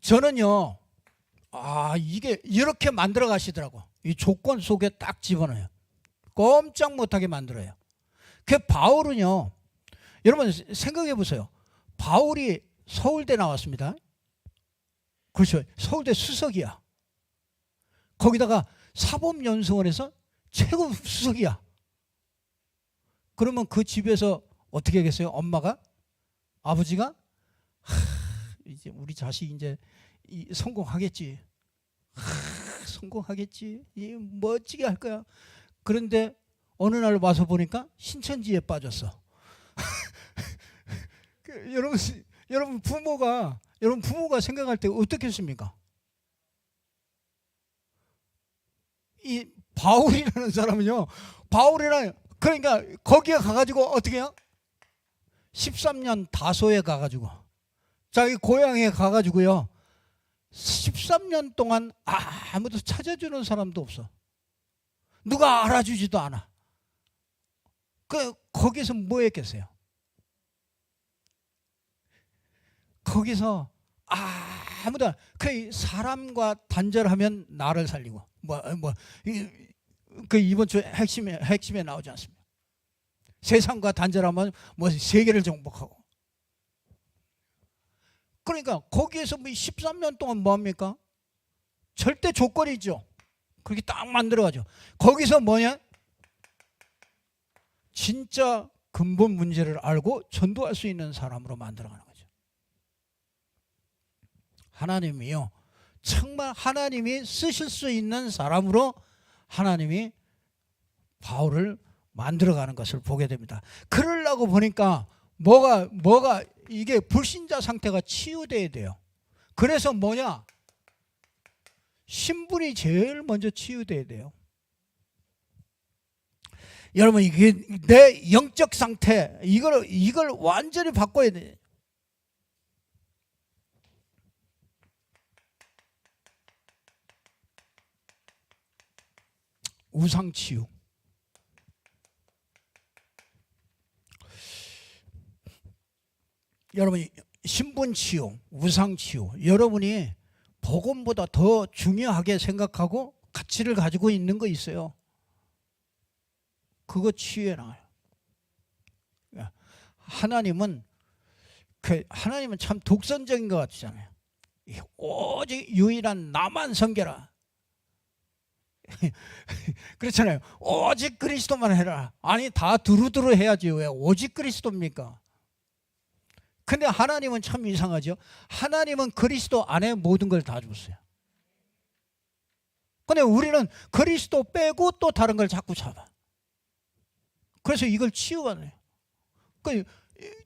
Speaker 1: 저는요, 이게 이렇게 만들어 가시더라고. 이 조건 속에 딱 집어넣어요. 꼼짝 못하게 만들어요. 그 바울은요, 여러분 생각해 보세요. 바울이 서울대 나왔습니다. 그렇죠. 서울대 수석이야. 거기다가 사법연수원에서 최고 수석이야. 그러면 그 집에서 어떻게 하겠어요? 엄마가? 아버지가? 이제 우리 자식 이제 성공하겠지. 성공하겠지. 멋지게 할 거야. 그런데 어느 날 와서 보니까 신천지에 빠졌어. 여러분 부모가 생각할 때 어떻겠습니까? 이 바울이라는 사람은요, 그러니까 거기에 가가지고 어떻게 해요? 13년 다소에 가가지고, 자기 고향에 가가지고요, 13년 동안 아무도 찾아주는 사람도 없어. 누가 알아주지도 않아. 거기서 뭐 했겠어요? 거기서 아무도 사람과 단절하면 나를 살리고, 이번 주에 핵심에 나오지 않습니까? 세상과 단절하면 세계를 정복하고. 그러니까 거기에서 13년 동안 뭐합니까? 절대 조건이죠. 그렇게 딱 만들어가죠. 거기서 뭐냐? 진짜 근본 문제를 알고 전도할 수 있는 사람으로 만들어가는 거죠. 하나님이요, 정말 하나님이 쓰실 수 있는 사람으로 하나님이 바울을 만들어가는 것을 보게 됩니다. 그러려고 보니까 뭐가 이게 불신자 상태가 치유돼야 돼요. 그래서 뭐냐? 신분이 제일 먼저 치유돼야 돼요. 여러분, 이게 내 영적 상태, 이걸 완전히 바꿔야 돼. 우상 치유. 여러분이 신분 치유, 우상 치유, 여러분이 복음보다 더 중요하게 생각하고 가치를 가지고 있는 거 있어요. 그거 치유해 나가요. 하나님은 하나님은 참 독선적인 것 같잖아요. 오직 유일한 나만 섬겨라. 그렇잖아요. 오직 그리스도만 해라. 아니 다 두루두루 해야지 왜 오직 그리스도입니까? 근데 하나님은 참 이상하죠. 하나님은 그리스도 안에 모든 걸 다 줬어요. 근데 우리는 그리스도 빼고 또 다른 걸 자꾸 잡아. 그래서 이걸 치유하네요. 그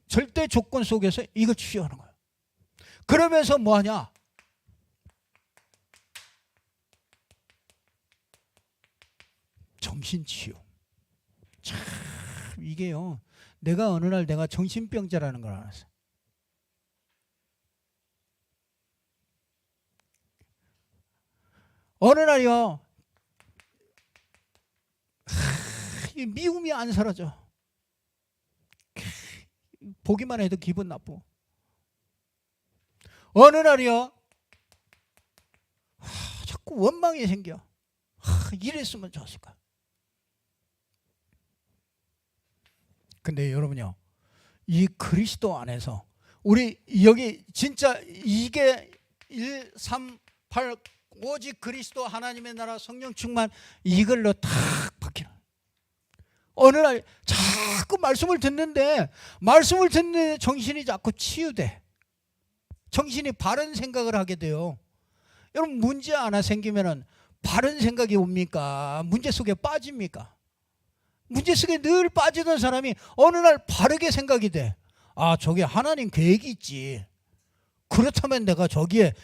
Speaker 1: 절대 조건 속에서 이걸 치유하는 거예요. 그러면서 뭐하냐? 정신치유. 참 이게요. 내가 어느 날 내가 정신병자라는 걸 알았어요. 어느 날요. 미움이 안 사라져. 보기만 해도 기분 나쁘고. 어느 날이요. 자꾸 원망이 생겨. 이랬으면 좋았을까. 근데 여러분요. 이 그리스도 안에서 우리 여기 진짜 이게 1, 3, 8 오직 그리스도 하나님의 나라 성령 충만 이걸로 탁 바뀌는. 어느 날 자꾸 말씀을 듣는데 정신이 자꾸 치유돼. 정신이 바른 생각을 하게 돼요. 여러분 문제 하나 생기면은 바른 생각이 옵니까? 문제 속에 빠집니까? 문제 속에 늘 빠지던 사람이 어느 날 바르게 생각이 돼. 아, 저게 하나님 계획이 있지. 그렇다면 내가 거기에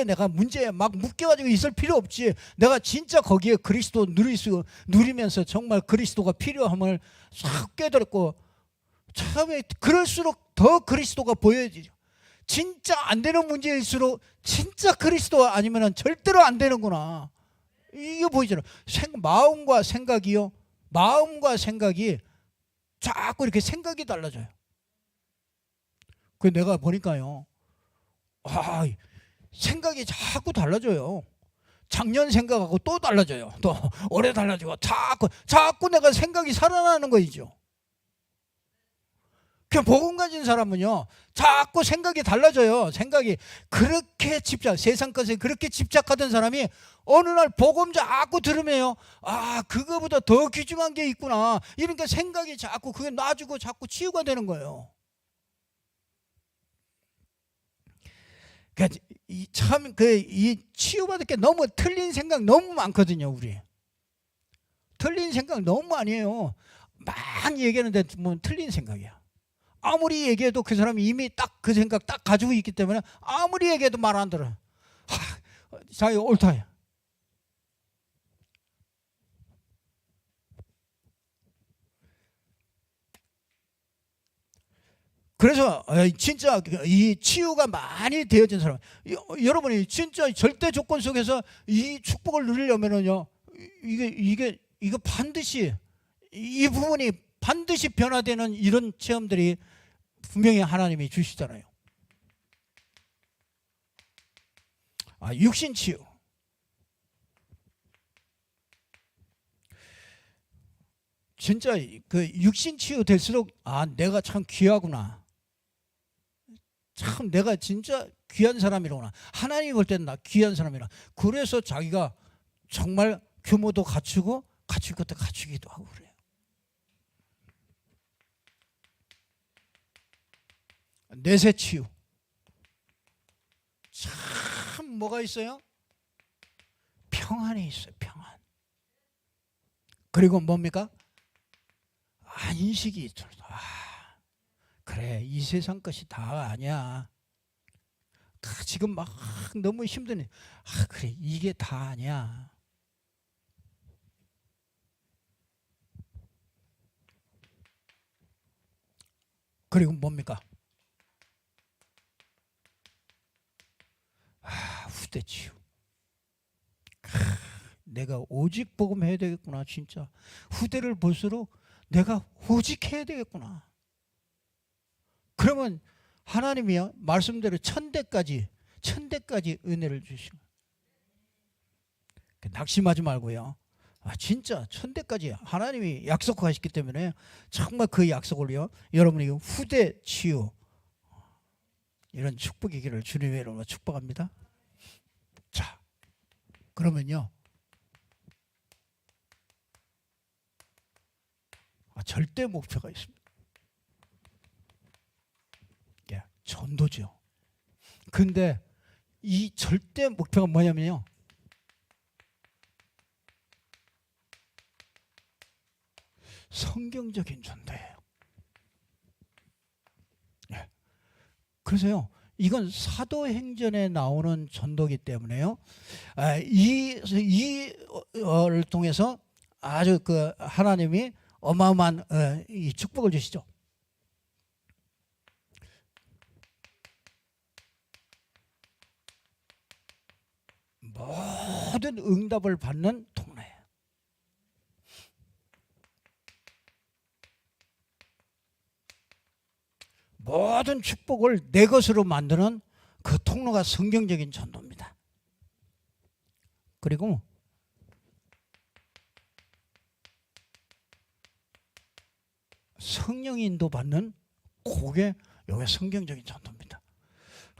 Speaker 1: 내가 문제에 막 묶여가지고 있을 필요 없지. 내가 진짜 거기에 그리스도 누리면서 정말 그리스도가 필요함을 싹 깨달았고, 참에 그럴수록 더 그리스도가 보여지죠. 진짜 안 되는 문제일수록 진짜 그리스도 아니면 절대로 안 되는구나. 이게 보이잖아요. 마음과 생각이 자꾸 이렇게 생각이 달라져요. 그 내가 보니까요. 생각이 자꾸 달라져요. 작년 생각하고 또 달라져요. 또 올해 달라지고 자꾸 내가 생각이 살아나는 거이죠. 그 복음 가진 사람은요. 자꾸 생각이 달라져요. 생각이 그렇게 세상 것에 그렇게 집착하던 사람이 어느 날 복음 자꾸 들으면요. 그거보다 더 귀중한 게 있구나. 이러니까 생각이 자꾸 그게 놔주고 자꾸 치유가 되는 거예요. 그러니까 이 치유받을 게 너무 틀린 생각 너무 많거든요, 우리. 틀린 생각 너무 많이 해요. 많이 얘기하는데 뭐 틀린 생각이야. 아무리 얘기해도 그 사람이 이미 딱 그 생각 딱 가지고 있기 때문에 아무리 얘기해도 말 안 들어. 자기 옳다. 그래서 진짜 이 치유가 많이 되어진 사람, 여러분이 진짜 절대 조건 속에서 이 축복을 누리려면은요, 이거 반드시 이 부분이 반드시 변화되는 이런 체험들이 분명히 하나님이 주시잖아요. 육신 치유. 진짜 그 육신 치유 될수록 내가 참 귀하구나. 참 내가 진짜 귀한 사람이로구나. 하나님이 볼 때는 나 귀한 사람이라. 그래서 자기가 정말 규모도 갖추고 갖출 것도 갖추기도 하고 그래요. 내세 치유. 참 뭐가 있어요? 평안이 있어요. 평안. 그리고 뭡니까? 안식이 있죠. 그래, 이 세상 것이 다 아니야. 지금 막 너무 힘드네. 그래, 이게 다 아니야. 그리고 뭡니까? 후대 치유. 내가 오직 복음 해야 되겠구나. 진짜 후대를 볼수록 내가 오직 해야 되겠구나. 그러면 하나님이요 말씀대로 천대까지 은혜를 주시고, 낙심하지 말고요. 진짜 천대까지 하나님이 약속하셨기 때문에 정말 그 약속을요 여러분이 후대 치유 이런 축복이기를 주님의 이름으로 축복합니다. 자, 그러면요, 절대 목표가 있습니다. 예, 전도죠. 근데 이 절대 목표가 뭐냐면요, 성경적인 전도예요. 예. 그래서요, 이건 사도행전에 나오는 전도기 때문에요, 이를 통해서 아주 그 하나님이 어마어마한 이 축복을 주시죠. 모든 응답을 받는 통로예요. 모든 축복을 내 것으로 만드는 그 통로가 성경적인 전도입니다. 그리고 성령 인도 받는 그게 요게 성경적인 전도입니다.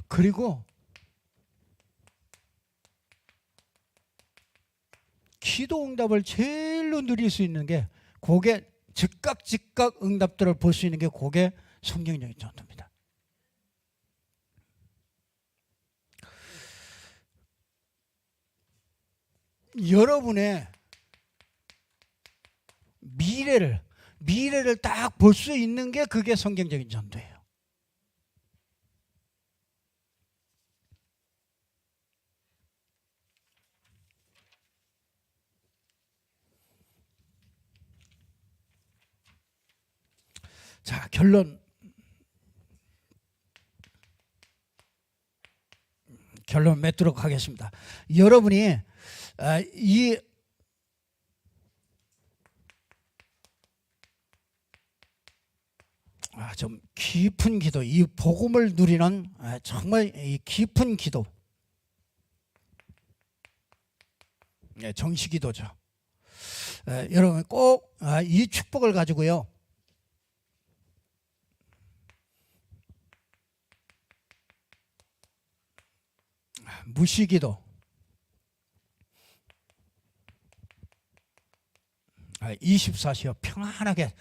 Speaker 1: 그리고 기도 응답을 제일로 누릴 수 있는 게 그게 즉각 응답들을 볼 수 있는 게 그게 성경적인 전도입니다. 여러분의 미래를 딱 볼 수 있는 게 그게 성경적인 전도예요. 자, 결론 맺도록 하겠습니다. 여러분이 좀 깊은 기도, 이 복음을 누리는 정말 이 깊은 기도, 정시기도죠. 여러분 꼭 이 축복을 가지고요, 무시기도, 24시간 평안하게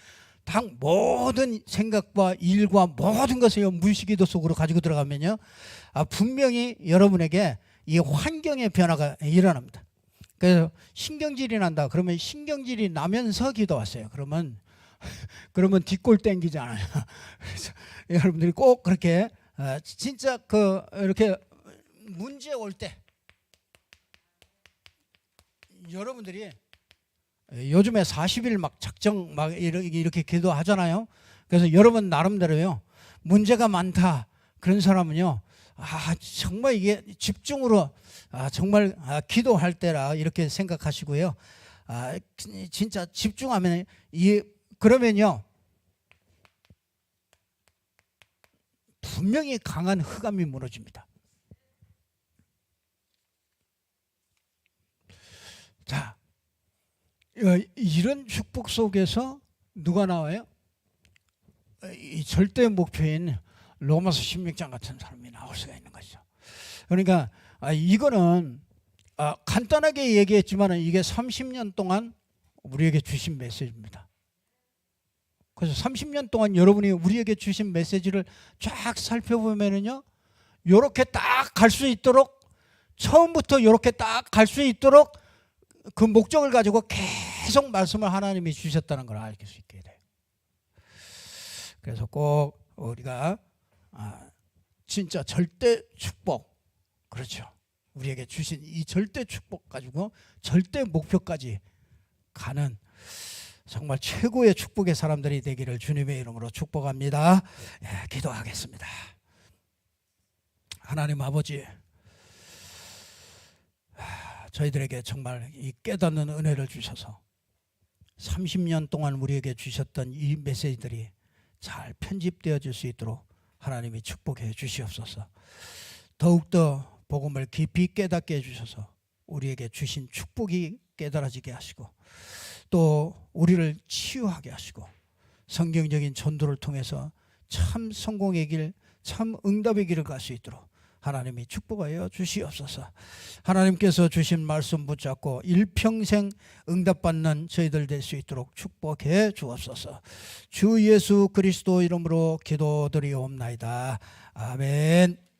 Speaker 1: 당 모든 생각과 일과 모든 것을 무시기도 속으로 가지고 들어가면요, 분명히 여러분에게 이 환경의 변화가 일어납니다. 그래서 신경질이 난다 그러면 신경질이 나면서 기도 왔어요. 그러면 뒷골 땡기잖아요. 그래서 여러분들이 꼭 그렇게 진짜 이렇게 문제 올 때 여러분들이 요즘에 40일 막 작정 막 이렇게 기도하잖아요. 그래서 여러분 나름대로요, 문제가 많다 그런 사람은요, 정말 이게 집중으로 정말 기도할 때라 이렇게 생각하시고요. 진짜 집중하면 그러면요, 분명히 강한 흑암이 무너집니다. 자, 이런 축복 속에서 누가 나와요? 이 절대 목표인 로마서 16장 같은 사람이 나올 수가 있는 거죠. 그러니까 이거는 간단하게 얘기했지만 이게 30년 동안 우리에게 주신 메시지입니다. 그래서 30년 동안 여러분이 우리에게 주신 메시지를 쫙 살펴보면은요, 요렇게 딱 갈 수 있도록, 처음부터 요렇게 딱 갈 수 있도록 그 목적을 가지고 계속 말씀을 하나님이 주셨다는 걸 알 수 있게 돼요. 그래서 꼭 우리가 진짜 절대 축복, 그렇죠, 우리에게 주신 이 절대 축복 가지고 절대 목표까지 가는 정말 최고의 축복의 사람들이 되기를 주님의 이름으로 축복합니다. 기도하겠습니다. 하나님 아버지, 저희들에게 정말 이 깨닫는 은혜를 주셔서 30년 동안 우리에게 주셨던 이 메시지들이 잘 편집되어질 수 있도록 하나님이 축복해 주시옵소서. 더욱더 복음을 깊이 깨닫게 해주셔서 우리에게 주신 축복이 깨달아지게 하시고, 또 우리를 치유하게 하시고, 성경적인 전도를 통해서 참 성공의 길, 참 응답의 길을 갈 수 있도록 하나님이 축복하여 주시옵소서. 하나님께서 주신 말씀 붙잡고 일평생 응답받는 저희들 될 수 있도록 축복해 주옵소서. 주 예수 그리스도 이름으로 기도드리옵나이다. 아멘.